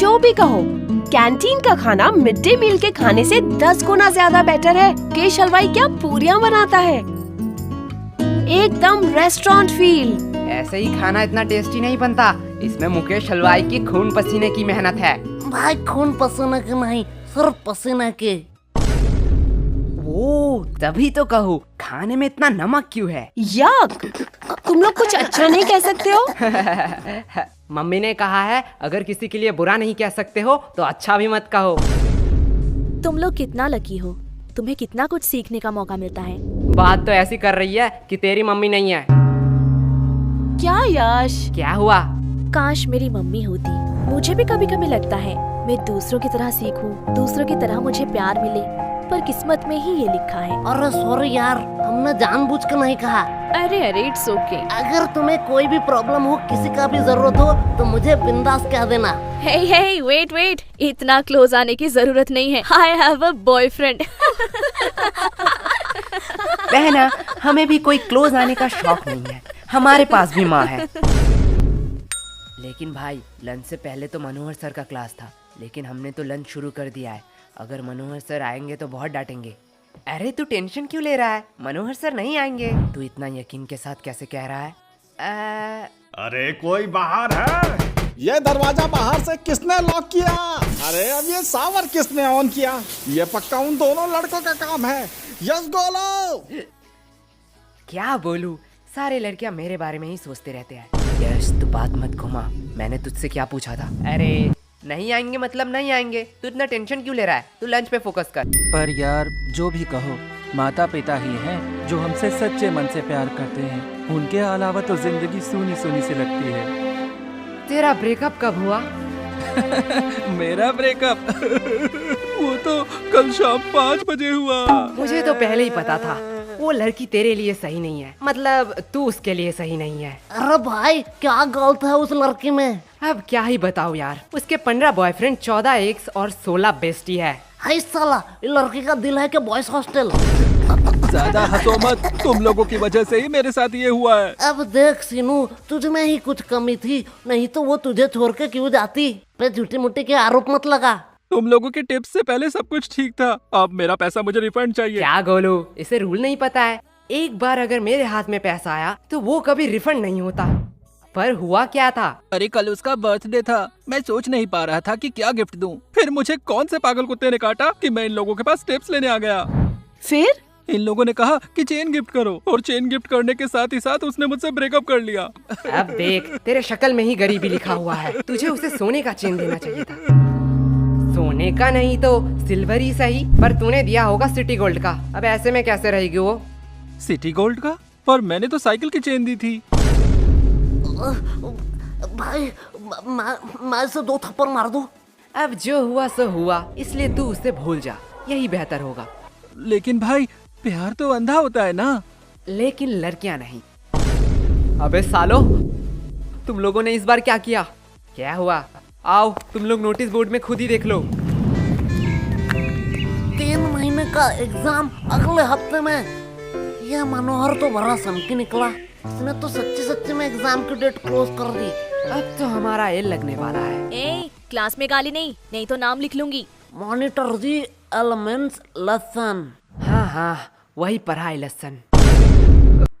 जो भी कहो, कैंटीन का खाना मिड डे मील के खाने से 10 गुना ज्यादा बेटर है। केश हलवाई क्या पूरियां बनाता है, एकदम रेस्टोरेंट फील। ऐसे ही खाना इतना टेस्टी नहीं बनता, इसमें मुकेश हलवाई की खून पसीने की मेहनत है। भाई खून पसीने के नहीं, सिर्फ पसीने के। ओ, तभी तो कहूँ खाने में इतना नमक क्यों है। यक, तुम लोग कुछ अच्छा नहीं कह सकते हो? मम्मी ने कहा है अगर किसी के लिए बुरा नहीं कह सकते हो तो अच्छा भी मत कहो। तुम लोग कितना लकी हो, तुम्हें कितना कुछ सीखने का मौका मिलता है। बात तो ऐसी कर रही है कि तेरी मम्मी नहीं है। क्या यश? क्या हुआ? काश मेरी मम्मी होती। मुझे भी कभी कभी लगता है मैं दूसरों की तरह सीखूं, दूसरों की तरह मुझे प्यार मिले, पर किस्मत में ही ये लिखा है। अरे सॉरी यार, हमने जानबूझ कर नहीं कहा। अरे इट्स ओके। अगर तुम्हें कोई भी प्रॉब्लम हो, किसी का भी जरूरत हो तो मुझे बिंदास कह देना। हे वेट, इतना क्लोज आने की जरूरत नहीं है। I have a boyfriend. बहना, हमें भी कोई क्लोज आने का शौक नहीं है, हमारे पास भी माँ है। लेकिन भाई, लंच से पहले तो मनोहर सर का क्लास था, लेकिन हमने तो लंच शुरू कर दिया है। अगर मनोहर सर आएंगे तो बहुत डांटेंगे। अरे तू टेंशन क्यों ले रहा है, मनोहर सर नहीं आएंगे। तू इतना यकीन के साथ कैसे कह रहा है? अरे कोई बाहर है? ये दरवाजा बाहर से किसने लॉक किया? अरे अब ये सावर किसने ऑन किया? ये पक्का उन दोनों लड़कों का काम है। यस गोलो। क्या बोलूं, सारे लड़कियां मेरे बारे में ही सोचते रहते हैं। यश तू बात मत घुमा, मैंने तुझसे क्या पूछा था? अरे नहीं आएंगे मतलब नहीं आएंगे, तू इतना टेंशन क्यों ले रहा है? तू लंच पे फोकस कर। पर यार जो भी कहो, माता पिता ही हैं जो हमसे सच्चे मन से प्यार करते हैं। उनके अलावा तो जिंदगी सूनी सूनी सी लगती है। तेरा ब्रेकअप कब हुआ? मेरा ब्रेकअप वो तो कल शाम 5 बजे हुआ। मुझे तो पहले ही पता था वो लड़की तेरे लिए सही नहीं है, मतलब तू उसके लिए सही नहीं है। अरे भाई क्या गलत है उस लड़की में? अब क्या ही बताऊं यार, उसके 15 बॉयफ्रेंड, 14 एक्स और 16 बेस्टी है। हाय साला, ये लड़की का दिल है कि बॉयज हॉस्टल। ज्यादा हंसो मत, तुम लोगों की वजह से ही मेरे साथ ये हुआ है। अब देख सीनू, तुझ में ही कुछ कमी थी, नहीं तो वो तुझे छोड़ के क्यों जाती। पे झूठी मुट्ठी के आरोप मत लगा। तुम लोगों के टिप्स से पहले सब कुछ ठीक था, अब मेरा पैसा मुझे रिफंड चाहिए। क्या गोलू, इसे रूल नहीं पता है? एक बार अगर मेरे हाथ में पैसा आया तो वो कभी रिफंड नहीं होता। पर हुआ क्या था? अरे कल उसका बर्थडे था, मैं सोच नहीं पा रहा था कि क्या गिफ्ट दूं। फिर मुझे कौन से पागल कुत्ते ने काटा कि मैं इन लोगों के पास टिप्स लेने आ गया। फिर इन लोगों ने कहा कि चेन गिफ्ट करो, और चेन गिफ्ट करने के साथ ही साथ उसने मुझसे ब्रेकअप कर लिया। अब देख, तेरे शक्ल में ही गरीबी लिखा हुआ है। तुझे उसे सोने का चेन देना चाहिए था। सोने का नहीं तो सिल्वर ही सही, पर तूने दिया होगा सिटी गोल्ड का। अब ऐसे में कैसे रहेगी वो? सिटी गोल्ड का? पर मैंने तो साइकिल की चेन दी थी। भाई मैं इसे 2 थप्पड़ मार दूं। अब जो हुआ सो हुआ, इसलिए तू उसे भूल जा, यही बेहतर होगा। लेकिन भाई, प्यार तो अंधा होता है ना। लेकिन लड़कियां नहीं। अबे सालो, तुम लोगों ने इस बार क्या किया? क्या हुआ? आओ तुम लोग नोटिस बोर्ड में खुद ही देख लो। 3 महीने का एग्जाम अगले हफ्ते में। यह मनोहर तो बड़ा समकी निकला, इसने तो सच्ची सच्ची में एग्जाम की डेट क्लोज कर दी। अब तो हमारा एल लगने वाला है। क्लास में गाली नहीं तो नाम लिख लूंगी। Monitor the elements lesson. हाँ, वही पढ़ाई लेसन।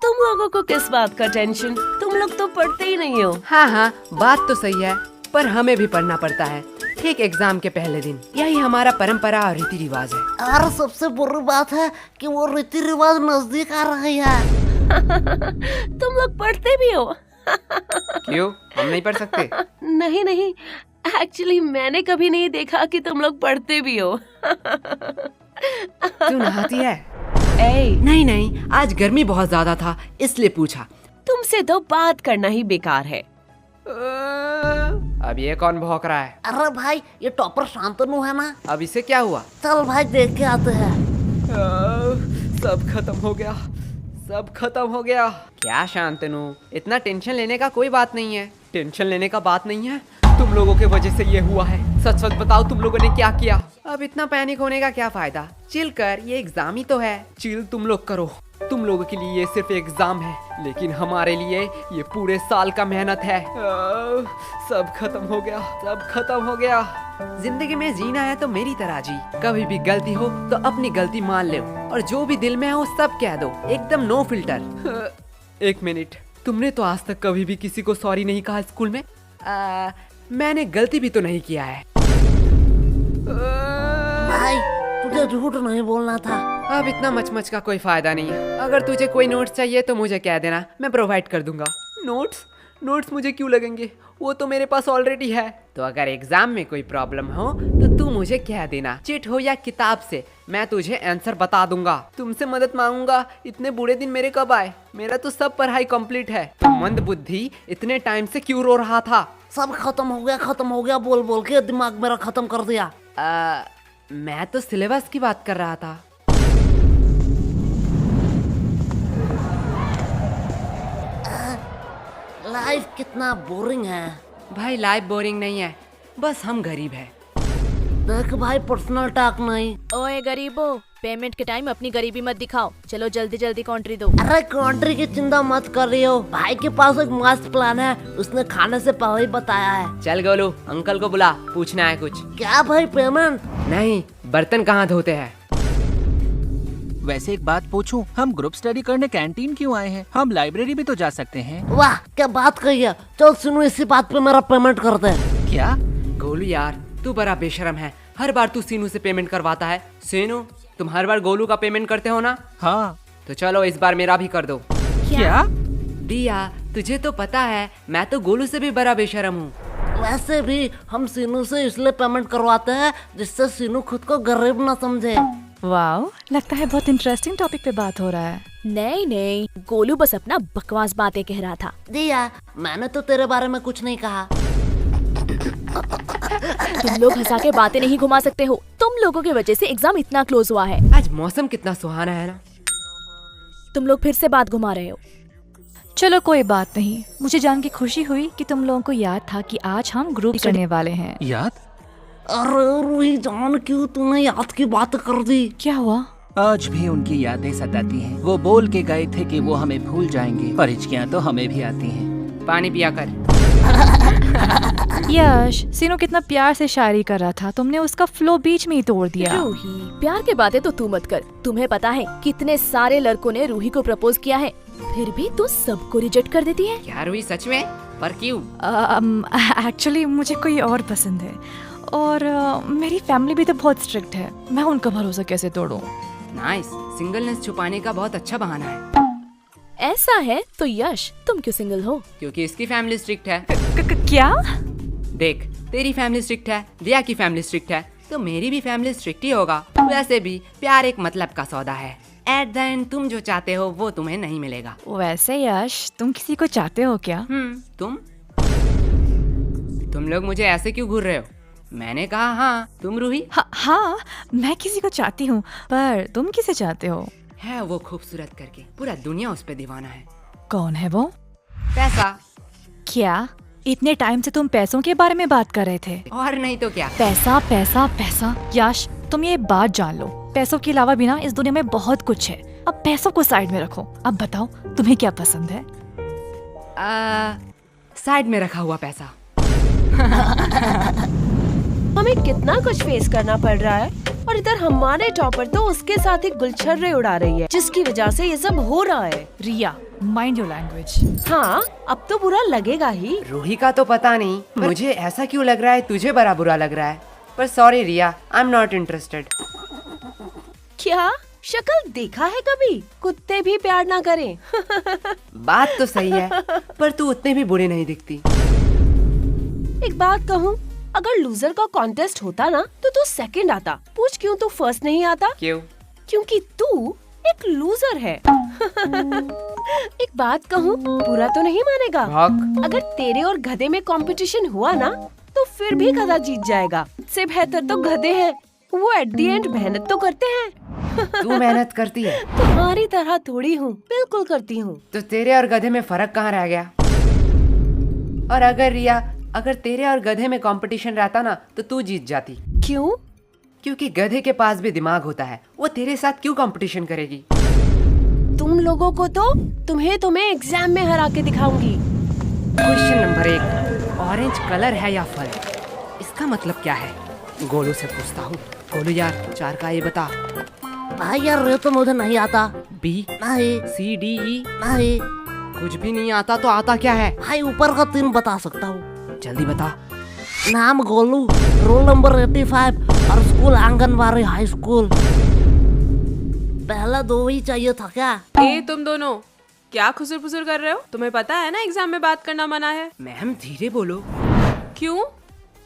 तुम लोगों को किस बात का टेंशन? तुम लोग तो पढ़ते ही नहीं हो। हाँ, बात तो सही है, पर हमें भी पढ़ना पड़ता है, ठीक एग्जाम के पहले दिन। यही हमारा परंपरा और रीति रिवाज है। और सबसे बुरी बात है कि वो रीति रिवाज नजदीक आ रही है। तुम लोग पढ़ते भी हो? क्यों, हम नहीं पढ़ सकते? नहीं, एक्चुअली मैंने कभी नहीं देखा कि तुम लोग पढ़ते भी हो। तू नहाती है? ए, नहीं, आज गर्मी बहुत ज्यादा था इसलिए पूछा। तुमसे तो बात करना ही बेकार है। अब ये कौन भौंक रहा है? अरे भाई, ये टॉपर शांतनु है ना। अब इसे क्या हुआ? चल भाई देख के आते हैं। सब खत्म हो गया। क्या शांतनु, इतना टेंशन लेने का कोई बात नहीं है। टेंशन लेने का बात नहीं है, तुम लोगों के वजह से ये हुआ है। सच बताओ, तुम लोगों ने क्या किया? अब इतना पैनिक होने का क्या फायदा? चिल कर, ये एग्जाम ही तो है। चिल तुम लोग करो। तुम लोगों के लिए ये सिर्फ एग्जाम है, लेकिन हमारे लिए ये पूरे साल का मेहनत है। सब खत्म हो गया, सब खत्म हो गया। जिंदगी में जीना है तो मेरी तरह जी। कभी भी गलती हो तो अपनी गलती मान लो और जो भी दिल में हो सब कह दो, एकदम नो फिल्टर। एक मिनट, तुमने तो आज तक कभी भी किसी को सॉरी नहीं कहा स्कूल में? मैंने गलती भी तो नहीं किया है। भाई तुझे झूठ नहीं बोलना था। अब इतना मचमच का कोई फायदा नहीं है। अगर तुझे कोई नोट्स चाहिए तो मुझे कह देना, मैं प्रोवाइड कर दूंगा। नोट्स मुझे क्यों लगेंगे, वो तो मेरे पास ऑलरेडी है। तो अगर एग्जाम में कोई प्रॉब्लम हो तो तू मुझे कह देना, चिट हो या किताब से, मैं तुझे आंसर बता दूंगा। तुमसे मदद मांगूंगा, इतने बुरे दिन मेरे कब आए? मेरा तो सब पढ़ाई कंप्लीट है। मंद बुद्धि इतने टाइम से क्यों रो रहा था? सब खत्म हो गया बोल बोल के दिमाग मेरा खत्म कर दिया। मैं तो सिलेबस की बात कर रहा था। लाइफ कितना बोरिंग है। भाई लाइफ बोरिंग नहीं है, बस हम गरीब हैं। देख भाई पर्सनल टॉक नहीं। ओए गरीबो, पेमेंट के टाइम अपनी गरीबी मत दिखाओ। चलो जल्दी जल्दी कंट्री दो। अरे कंट्री की चिंता मत कर रही हो, भाई के पास एक मस्त प्लान है, उसने खाने से पहले ही बताया है। चल गोलू, अंकल को बुला, पूछना है कुछ। क्या भाई पेमेंट? नहीं, बर्तन कहाँ धोते हैं? वैसे एक बात पूछूं, हम ग्रुप स्टडी करने कैंटीन क्यों आए हैं? हम लाइब्रेरी भी तो जा सकते हैं। वाह क्या बात कही है। चल सुनो, इसी बात पे मेरा पेमेंट कर दे। क्या? गोलू यार, तू बड़ा बेशरम है। हर बार तू सीनू से पेमेंट करवाता है। सीनू, तुम हर बार गोलू का पेमेंट करते हो ना? हाँ। तो चलो इस बार मेरा भी कर दो। क्या? दिया, तुझे तो पता है मैं तो गोलू से भी बड़ा बेशरम हूँ। वैसे भी हम सीनू से इसलिए पेमेंट करवाते हैं जिससे सीनू खुद को गरीब न समझे। वाओ, लगता है बहुत इंटरेस्टिंग टॉपिक पे बात हो रहा है। नहीं, गोलू बस अपना बकवास बातें कह रहा था। दिया, मैंने तो तेरे बारे में कुछ नहीं कहा। तुम लोग हंसा के बातें नहीं घुमा सकते हो। तुम लोगों की वजह से एग्जाम इतना क्लोज हुआ है। आज मौसम कितना सुहाना है ना। तुम लोग फिर से बात घुमा रहे हो। चलो कोई बात नहीं, मुझे जान के खुशी हुई कि तुम लोगों को याद था कि आज हम ग्रुप करने वाले हैं। याद? अरे रूही जान, क्यों तूने याद की बात कर दी? क्या हुआ? आज भी उनकी यादें सताती हैं। वो बोल के गए थे कि वो हमें भूल जाएंगे, पर हिचकियां तो हमें भी आती हैं। पानी पिया कर। यश, सीनू कितना प्यार से शायरी कर रहा था, तुमने उसका फ्लो बीच में ही तोड़ दिया। रूही, प्यार की बातें तो तू मत कर। तुम्हें पता है कितने सारे लड़कों ने रूही को प्रपोज किया है, फिर भी तू सबको रिजेक्ट कर देती है। क्या रूही, सच में? पर क्यों? एक्चुअली मुझे कोई और पसंद है और मेरी फैमिली भी तो बहुत स्ट्रिक्ट है। मैं उनका भरोसा कैसे तोड़ूं? नाइस, सिंगलनेस छुपाने का बहुत अच्छा बहाना है। ऐसा है तो यश, तुम क्यों सिंगल हो? क्योंकि इसकी फैमिली स्ट्रिक्ट है। क्या? देख, तेरी फैमिली स्ट्रिक्ट है, दिया की फैमिली स्ट्रिक्ट है, तो मेरी भी फैमिली स्ट्रिक्ट ही होगा। वैसे भी प्यार एक मतलब का सौदा है। एट द एंड तुम जो चाहते हो वो तुम्हें नहीं मिलेगा। वैसे यश, तुम किसी को चाहते हो क्या? तुम लोग मुझे ऐसे क्यों घूर रहे हो? मैंने कहा हाँ। तुम रूही? हाँ, मैं किसी को चाहती हूँ, पर तुम किसे चाहते हो? है वो खूबसूरत करके, पूरा दुनिया उस पे दीवाना है। कौन है वो? पैसा। क्या? इतने टाइम से तुम पैसों के बारे में बात कर रहे थे। और नहीं तो क्या। पैसा पैसा पैसा। यश, तुम ये बात जान लो, पैसों के अलावा भी ना इस दुनिया में बहुत कुछ है। अब पैसों को साइड में रखो। अब बताओ तुम्हें क्या पसंद है? साइड में रखा हुआ पैसा। हमें कितना कुछ फेस करना पड़ रहा है और इधर हमारे टॉपर तो उसके साथ ही गुलछर्रे उड़ा रही है, जिसकी वजह से ये सब हो रहा है। रिया, माइंड योर लैंग्वेज। हाँ, अब तो बुरा लगेगा ही। रूही का तो पता नहीं, मुझे ऐसा क्यों लग रहा है तुझे बड़ा बुरा लग रहा है। पर sorry Riya, I am not interested. क्या शक्ल देखा है कभी? कुत्ते भी प्यार ना करें। बात तो सही है, पर तू उतने भी बुरे नहीं दिखती। एक बात कहूँ, अगर लूजर का कॉन्टेस्ट होता ना तो तू सेकंड आता। पूछ क्यों तू फर्स्ट नहीं आता? क्यों? क्योंकि तू एक लूजर है। एक बात कहूँ, बुरा तो नहीं मानेगा? अगर तेरे और गधे में कंपटीशन हुआ ना तो फिर भी गधा जीत जाएगा। इससे बेहतर तो गधे हैं, वो एट द एंड मेहनत तो करते हैं। तू मेहनत करती है? तुम्हारी तरह थोड़ी हूँ, बिल्कुल करती हूँ। तो तेरे और गधे में फर्क कहाँ रह गया? और अगर रिया, अगर तेरे और गधे में कंपटीशन रहता ना तो तू जीत जाती। क्यों? क्योंकि गधे के पास भी दिमाग होता है, वो तेरे साथ क्यों कंपटीशन करेगी? तुम लोगों को तो तुम्हें एग्जाम में हरा के दिखाऊंगी। क्वेश्चन नंबर 1, ऑरेंज कलर है या फल? इसका मतलब क्या है? गोलू से पूछता हूँ। गोलू यार 4 का ये बता। भाई यार ये तो मुझे नहीं आता। बी, नहीं सी, डी, ई? नहीं कुछ भी नहीं आता तो आता क्या है? भाई, ऊपर का 3 बता सकता हूँ। जल्दी बता। नाम गोलू, रोल नंबर 85 और स्कूल आंगनबाड़ी हाई स्कूल। पहला 2 ही चाहिए था क्या? ए तुम दोनों क्या खुसुर फुसुर कर रहे हो? तुम्हें पता है ना एग्जाम में बात करना मना है। मैम धीरे बोलो। क्यों?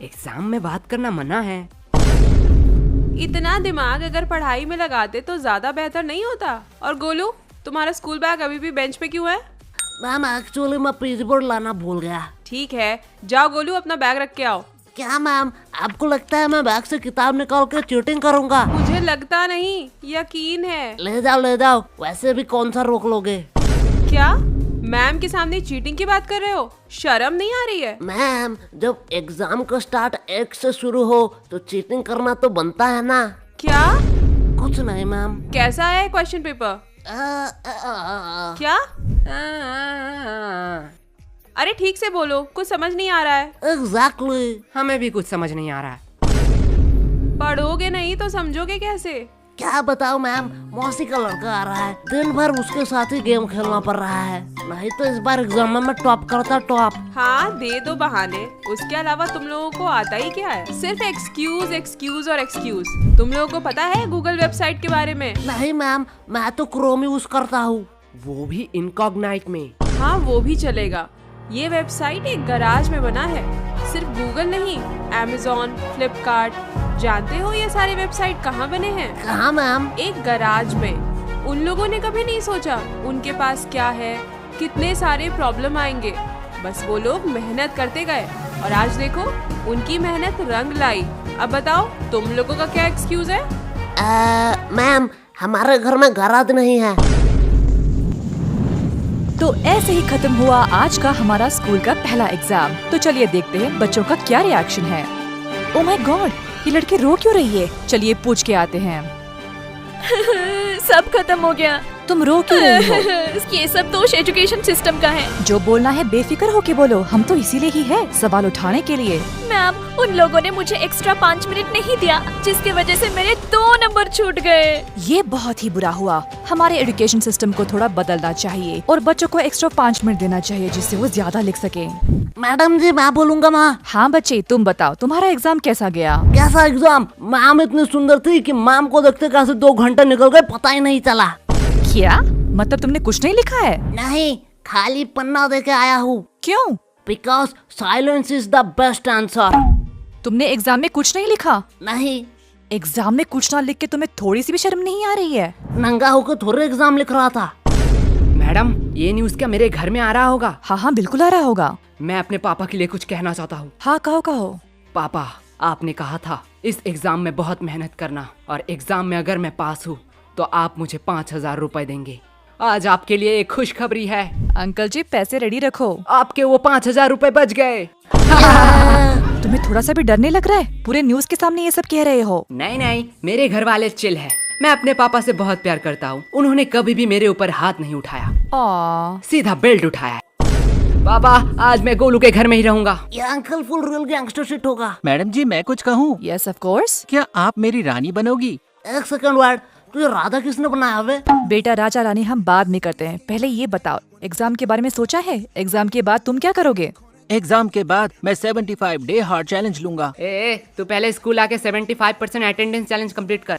एग्जाम में बात करना मना है। इतना दिमाग अगर पढ़ाई में लगाते तो ज्यादा बेहतर नहीं होता। और गोलू, तुम्हारा स्कूल बैग अभी भी बेंच पे क्यों है? मैम एक्चुअली मैं पेज बोर्ड लाना भूल गया। ठीक है, जाओ गोलू अपना बैग रख के आओ। क्या मैम, आपको लगता है मैं बैग से किताब निकाल के चीटिंग करूंगा? मुझे लगता नहीं, यकीन है। ले जाओ, वैसे भी कौन सा रोक लोगे? क्या मैम के सामने चीटिंग की बात कर रहे हो? शर्म नहीं आ रही है? मैम जब एग्जाम का स्टार्ट 1 से शुरू हो तो चीटिंग करना तो बनता है ना। क्या? कुछ नहीं मैम। कैसा है क्वेश्चन पेपर? क्या? अरे ठीक से बोलो, कुछ समझ नहीं आ रहा है। एग्जैक्टली। हमें भी कुछ समझ नहीं आ रहा है। पढ़ोगे नहीं तो समझोगे कैसे? क्या बताओ मैम, मौसी का लड़का आ रहा है, दिन भर उसके साथ ही गेम खेलना पड़ रहा है। नहीं तो इस बार एग्जाम में मैं टॉप करता टॉप। हाँ दे दो बहाने, उसके अलावा तुम लोगों को आता ही क्या है? सिर्फ एक्सक्यूज एक्सक्यूज और एक्सक्यूज। तुम लोगों को पता है गूगल वेबसाइट के बारे में? नहीं मैम, मैं तो क्रोम यूज करता हूँ। वो भी इनकॉग्नाइट में। हाँ वो भी चलेगा। ये वेबसाइट एक गराज में बना है। सिर्फ गूगल नहीं, Amazon, फ्लिपकार्ट, जानते हो ये सारे वेबसाइट कहाँ बने हैं? कहाँ मैम? एक गराज में। उन लोगों ने कभी नहीं सोचा उनके पास क्या है, कितने सारे प्रॉब्लम आएंगे। बस वो लोग मेहनत करते गए और आज देखो उनकी मेहनत रंग लाई। अब बताओ तुम लोगों का क्या एक्सक्यूज है? मैम हमारे घर में गराज नहीं है। तो ऐसे ही खत्म हुआ आज का हमारा स्कूल का पहला एग्जाम। तो चलिए देखते हैं बच्चों का क्या रिएक्शन है। ओह माय गॉड, ये लड़की रो क्यों रही है? चलिए पूछ के आते हैं। सब खत्म हो गया। तुम रो क्यों रही हो? ये सब दोष एजुकेशन सिस्टम का है। जो बोलना है बेफिक्र होके बोलो, हम तो इसीलिए ही है, सवाल उठाने के लिए। मैम उन लोगों ने मुझे एक्स्ट्रा 5 मिनट नहीं दिया, जिसकी वजह से मेरे 2 नंबर छूट गए। ये बहुत ही बुरा हुआ। हमारे एजुकेशन सिस्टम को थोड़ा बदलना चाहिए और बच्चों को एक्स्ट्रा 5 मिनट देना चाहिए जिससे वो ज्यादा लिख सके। मैडम जी मैं बोलूंगा माँ। हाँ बच्चे तुम बताओ, तुम्हारा एग्जाम कैसा गया? कैसा एग्जाम? मैम इतनी सुंदर थी कि मैम को देखते कैसे 2 घंटे निकल गए पता ही नहीं चला। क्या मतलब तुमने कुछ नहीं लिखा है? नहीं, खाली पन्ना दे के आया हूँ। क्यों? Because silence is the best answer. तुमने एग्जाम में कुछ नहीं लिखा? नहीं। एग्जाम में कुछ ना लिख के तुम्हें थोड़ी सी भी शर्म नहीं आ रही है? नंगा होकर थोड़े एग्जाम लिख रहा था। मैडम ये न्यूज़ क्या मेरे घर में आ रहा होगा? हाँ हाँ बिल्कुल आ रहा होगा। मैं अपने पापा के लिए कुछ कहना चाहता हूँ। हाँ कहो कहो। पापा आपने कहा था इस एग्जाम में बहुत मेहनत करना और एग्जाम में अगर मैं पास हूँ तो आप मुझे 5000 रुपए देंगे। आज आपके लिए एक खुशखबरी है। अंकल जी पैसे रेडी रखो। आपके वो 5000 रुपए बच गए। तुम्हें थोड़ा सा भी डर नहीं लग रहा है? पूरे न्यूज के सामने ये सब कह रहे हो। नहीं नहीं, मेरे घर वाले चिल है। मैं अपने पापा से बहुत प्यार करता हूँ। उन्होंने कभी भी मेरे ऊपर हाथ नहीं उठाया, सीधा बेल्ट उठाया। पापा आज मैं गोलू के घर में ही रहूंगा। ये uncle full real gangster shit होगा। मैडम जी मैं कुछ कहूँ? Yes of course. क्या आप मेरी रानी बनोगी? एक सेकंड वर्ड, तुझे राधा किसने बनाया वे? बेटा राजा रानी हम बाद में करते हैं, पहले ये बताओ एग्जाम के बारे में सोचा है? एग्जाम के बाद तुम क्या करोगे? एग्जाम के बाद मैं 75 डे हार्ड चैलेंज लूंगा। तू पहले स्कूल आके 75% अटेंडेंस चैलेंज कंप्लीट कर।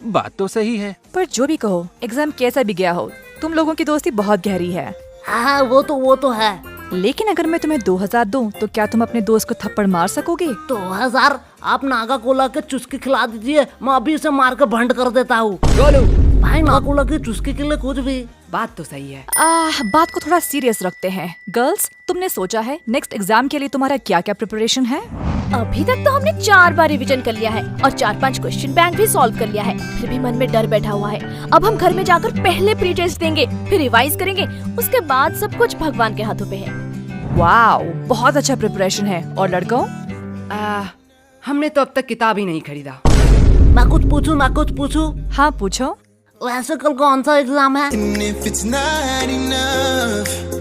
बात तो सही है, पर जो भी कहो एग्जाम कैसा भी गया हो, तुम लोगों की दोस्ती बहुत गहरी है। हाँ वो तो है। लेकिन अगर मैं तुम्हें 2000 दूं तो क्या तुम अपने दोस्त को थप्पड़ मार सकोगे? 2000? आप नागा कोला के चुस्की खिला दीजिए, मैं अभी इसे मार के भंड कर देता हूँ। गोलू भाई नागा कोला की चुस्की के लिए कुछ भी। बात तो सही है। बात को थोड़ा सीरियस रखते हैं। गर्ल्स तुमने सोचा है नेक्स्ट एग्जाम के लिए तुम्हारा क्या क्या प्रिपरेशन है? अभी तक तो हमने 4 बार रिवीजन कर लिया है और 4-5 क्वेश्चन बैंक भी सॉल्व कर लिया है, फिर भी मन में डर बैठा हुआ है। अब हम घर में जाकर पहले प्री टेस्ट देंगे, फिर रिवाइज करेंगे, उसके बाद सब कुछ भगवान के हाथों पे है। वाओ, बहुत अच्छा प्रिपरेशन है। और लड़कों? हमने तो अब तक किताब ही नहीं खरीदा। मैं कुछ पूछूं? हाँ पूछो। वैसे कल कौन सा एग्जाम है? And if it's not enough,